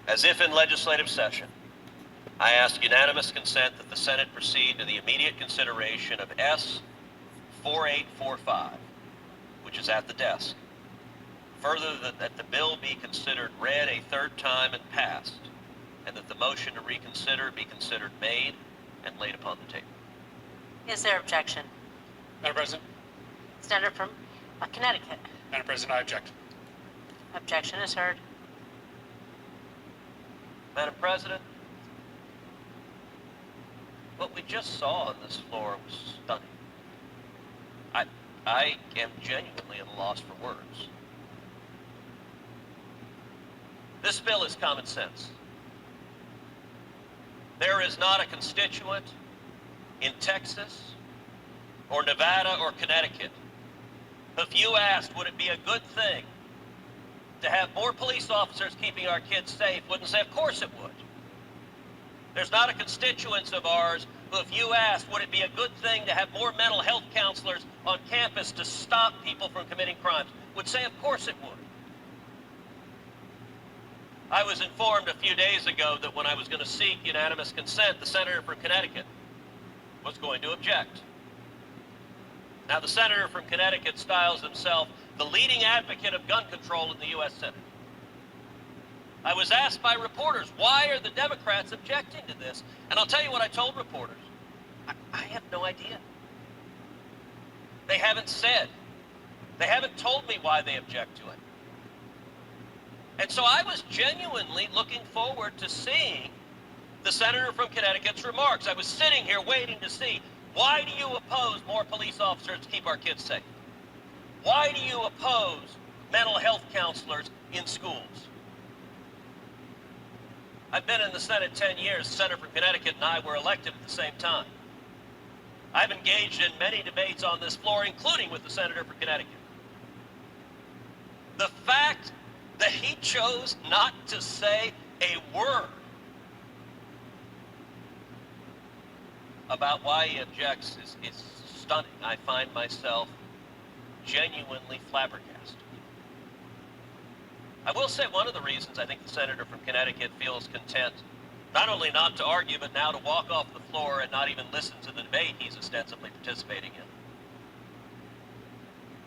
As if in legislative session, I ask unanimous consent that the Senate proceed to the immediate consideration of S 4845, which is at the desk. Further, that the bill be considered read a third time and passed, and that the motion to reconsider be considered made and laid upon the table. Is there objection? Madam President. Senator from Connecticut. Madam President, I object. Objection is heard. Madam President, what we just saw on this floor was stunning. I am genuinely at a loss for words. This bill is common sense. There is not a constituent in Texas or Nevada or Connecticut who, if you asked, would it be a good thing to have more police officers keeping our kids safe, wouldn't say, of course it would. There's not a constituent of ours who, if you asked, would it be a good thing to have more mental health counselors on campus to stop people from committing crimes, would say, of course it would. I was informed a few days ago that when I was going to seek unanimous consent, the senator from Connecticut was going to object. Now, the senator from Connecticut styles himself the leading advocate of gun control in the U.S. Senate. I was asked by reporters, why are the Democrats objecting to this? And I'll tell you what I told reporters. I have no idea. They haven't said. They haven't told me why they object to it. And so I was genuinely looking forward to seeing the senator from Connecticut's remarks. I was sitting here waiting to see, why do you oppose more police officers to keep our kids safe? Why do you oppose mental health counselors in schools? I've been in the Senate 10 years. The senator from Connecticut and I were elected at the same time. I've engaged in many debates on this floor, including with the senator from Connecticut. The fact that he chose not to say a word about why he objects is stunning. I find myself genuinely flabbergasted. I will say one of the reasons I think the senator from Connecticut feels content not only not to argue, but now to walk off the floor and not even listen to the debate he's ostensibly participating in.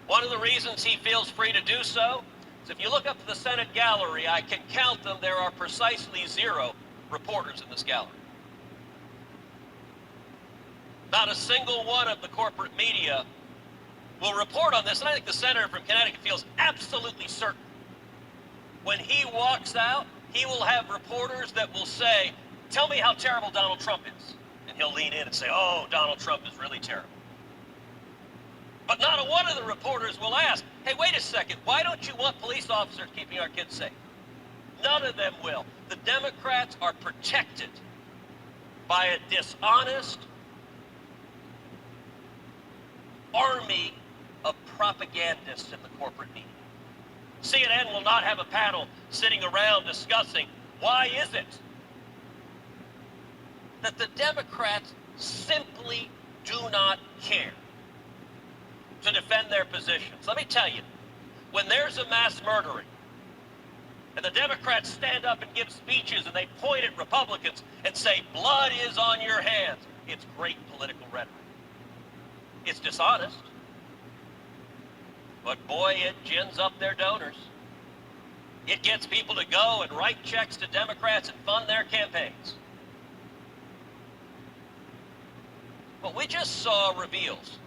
One of the reasons he feels free to do so is if you look up to the Senate gallery, I can count them, there are precisely 0 reporters in this gallery. Not a single one of the corporate media will report on this, and I think the senator from Connecticut feels absolutely certain. When he walks out, he will have reporters that will say, tell me how terrible Donald Trump is. And he'll lean in and say, oh, Donald Trump is really terrible. But not a one of the reporters will ask, hey, wait a second, why don't you want police officers keeping our kids safe? None of them will. The Democrats are protected by a dishonest army of propagandists in the corporate media. CNN will not have a panel sitting around discussing why is it that the Democrats simply do not care to defend their positions. Let me tell you, when there's a mass murdering and the Democrats stand up and give speeches and they point at Republicans and say, blood is on your hands, it's great political rhetoric. It's dishonest. But boy, it gins up their donors. It gets people to go and write checks to Democrats and fund their campaigns. What we just saw reveals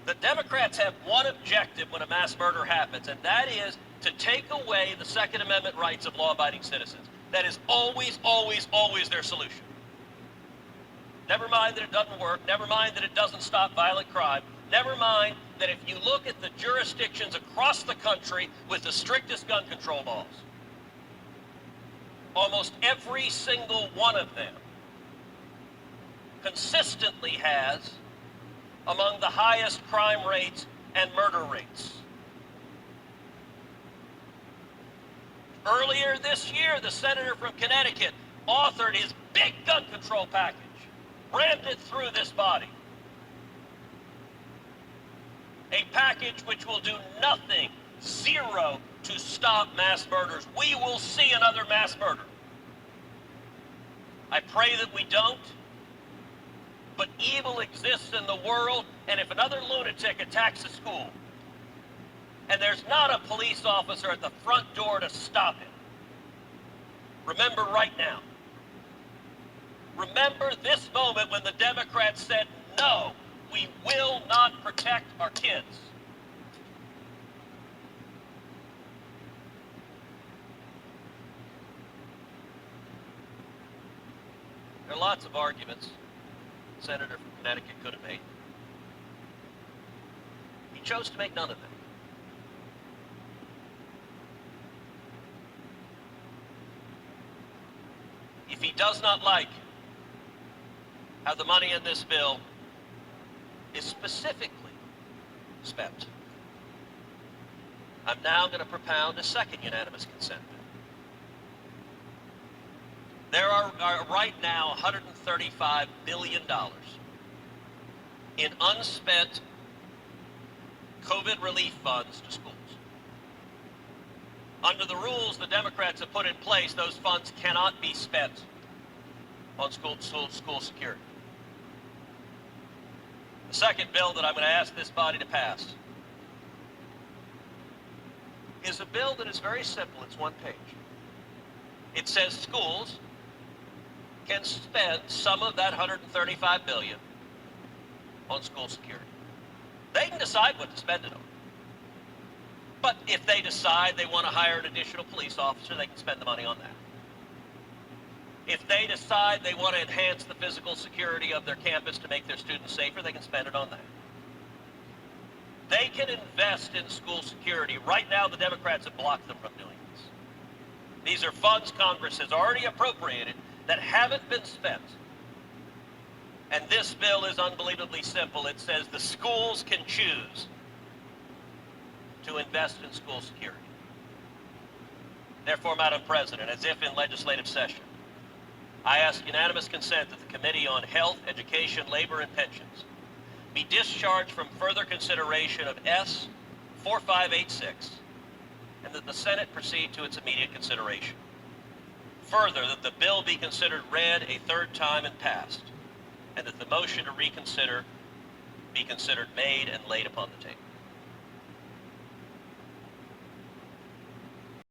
the Democrats have one objective when a mass murder happens, and that is to take away the Second Amendment rights of law-abiding citizens. That is always, always, always their solution. Never mind that it doesn't work. Never mind that it doesn't stop violent crime. Never mind that if you look at the jurisdictions across the country with the strictest gun control laws, almost every single one of them consistently has among the highest crime rates and murder rates. Earlier this year, the senator from Connecticut authored his big gun control package, rammed it through this body. A package which will do nothing, 0 to stop mass murders. We will see another mass murder. I pray that we don't. But evil exists in the world, and if another lunatic attacks a school, and there's not a police officer at the front door to stop him, remember right now. Remember this moment when the Democrats said, no, we will not protect our kids. There are lots of arguments the senator from Connecticut could have made. He chose to make none of them. If he does not like how the money in this bill is specifically spent, I'm now going to propound a second unanimous consent bill. There are right now $135 billion in unspent COVID relief funds to schools. Under the rules the Democrats have put in place, those funds cannot be spent on school security. The second bill that I'm going to ask this body to pass is a bill that is very simple. It's one page. It says schools can spend some of that $135 billion on school security. They can decide what to spend it on. But if they decide they want to hire an additional police officer, they can spend the money on that. If they decide they want to enhance the physical security of their campus to make their students safer, they can spend it on that. They can invest in school security. Right now, the Democrats have blocked them from doing this. These are funds Congress has already appropriated that haven't been spent. And this bill is unbelievably simple. It says the schools can choose to invest in school security. Therefore, Madam President, as if in legislative session, I ask unanimous consent that the Committee on Health, Education, Labor, and Pensions be discharged from further consideration of S. 4586, and that the Senate proceed to its immediate consideration. Further, that the bill be considered read a third time and passed, and that the motion to reconsider be considered made and laid upon the table.